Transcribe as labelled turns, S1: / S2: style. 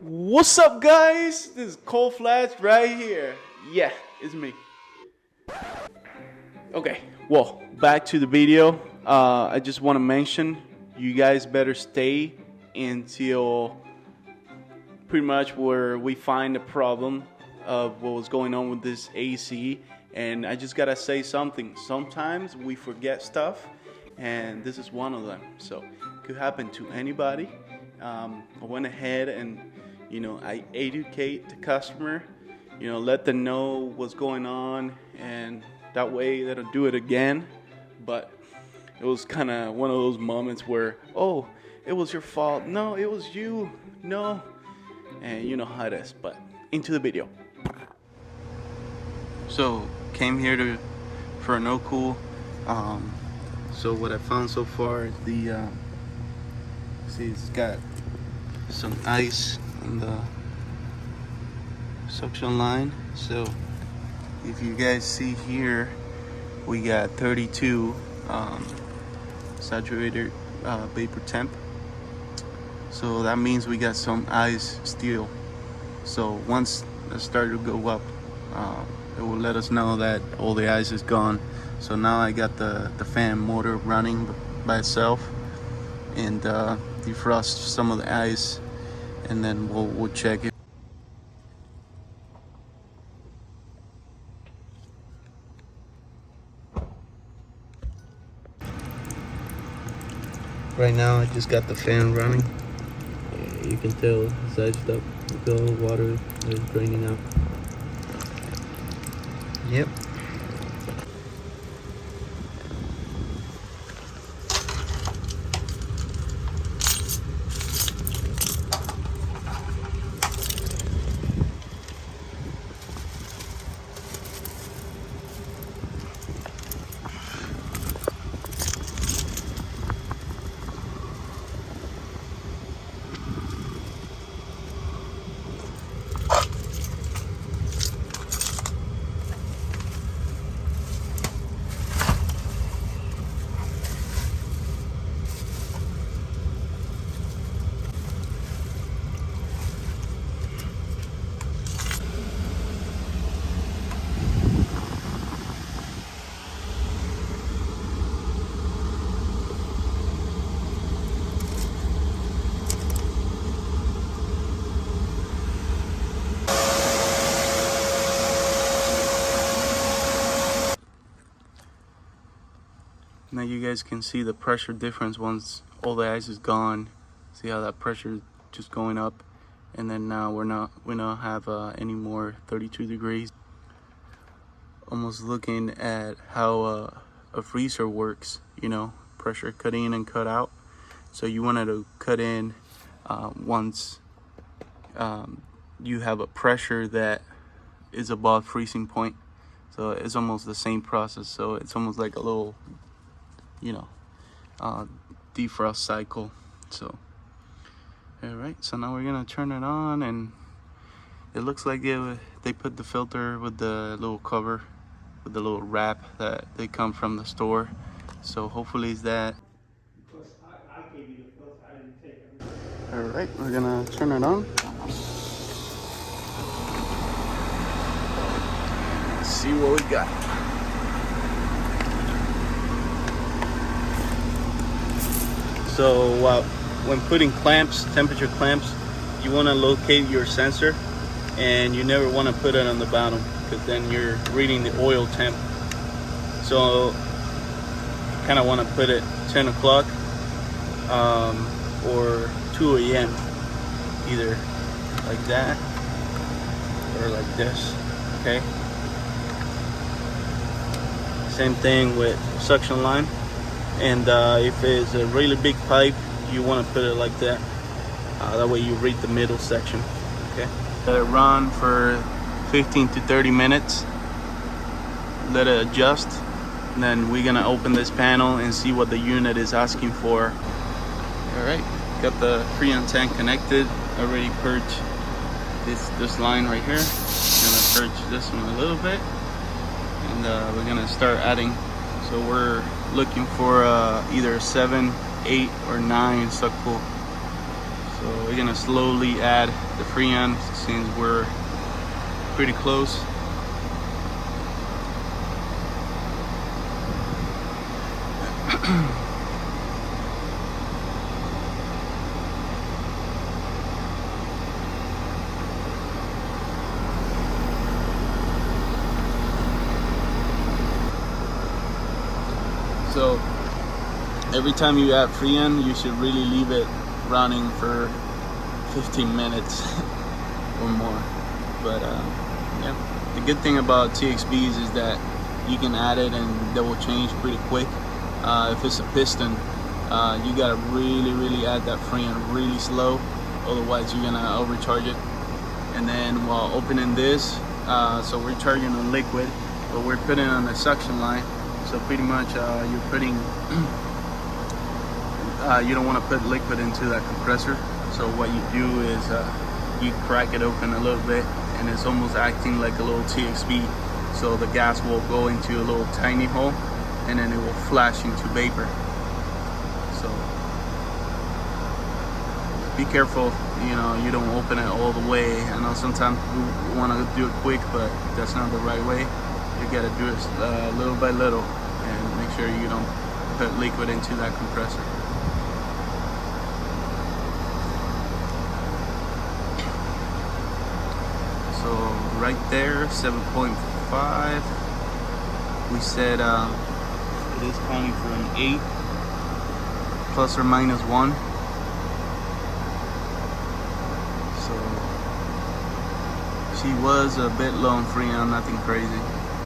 S1: What's up, guys? This is Cold Flash right here. Yeah, it's me. Okay, well, back to the video. I just want to mention you guys better stay until pretty much where we find the problem of what was going on with this AC. And I just gotta say something. Sometimes we forget stuff, and this is one of them. So it could happen to anybody. I went ahead and I educate the customer, let them know what's going on, and that way they don't do it again. But it was kind of one of those moments where, oh, it was your fault. No, it was you. No. And you know how it is. But into the video. So came here for a no cool. So what I found so far is see, it's got some ice on the suction line. So if you guys see here, we got 32 saturated vapor temp. So that means we got some ice still. So once it started to go up, it will let us know that all the ice is gone. So now I got the fan motor running by itself and defrost some of the ice, and then we'll check it. Right now I just got the fan running. You can tell it's iced up. The water is draining out. Yep. Now you guys can see the pressure difference once all the ice is gone. See how that pressure is just going up, and then now we don't have any more 32 degrees. Almost looking at how a freezer works, pressure cut in and cut out. So you wanted to cut in once you have a pressure that is above freezing point. So it's almost the same process. So it's almost like a little defrost cycle. So all right, so now we're gonna turn it on, and it looks like they put the filter with the little cover, with the little wrap that they come from the store. So hopefully it's that. All right, we're gonna turn it on. Let's see what we got. So when putting clamps, temperature clamps, you want to locate your sensor, and you never want to put it on the bottom, because then you're reading the oil temp. So kind of want to put it 10 o'clock or 2 a.m. either like that or like this. Okay, same thing with suction line. And if it's a really big pipe, you want to put it like that. That way you read the middle section. Okay. Let it run for 15 to 30 minutes. Let it adjust. And then we're gonna open this panel and see what the unit is asking for. All right. Got the Freon tank connected. Already purged this line right here. Gonna purge this one a little bit, and we're gonna start adding. So we're looking for either 7, 8, or 9 suck pull. So we're gonna slowly add the Freon since we're pretty close. So every time you add Freon, you should really leave it running for 15 minutes or more. But yeah, the good thing about TXBs is that you can add it and they will change pretty quick. If it's a piston, you gotta really add that Freon really slow, otherwise you're gonna overcharge it. And then while opening this, so we're charging on liquid, but we're putting on the suction line. So pretty much you're putting, you don't want to put liquid into that compressor. So what you do is you crack it open a little bit, and it's almost acting like a little TXB. So the gas will go into a little tiny hole, and then it will flash into vapor. So be careful, you know, you don't open it all the way. I know sometimes we want to do it quick, but that's not the right way. You gotta do it little by little, and make sure you don't put liquid into that compressor. So right there, 7.5. We said it is counting for an 8, plus or minus 1. So she was a bit low on Freon, nothing crazy.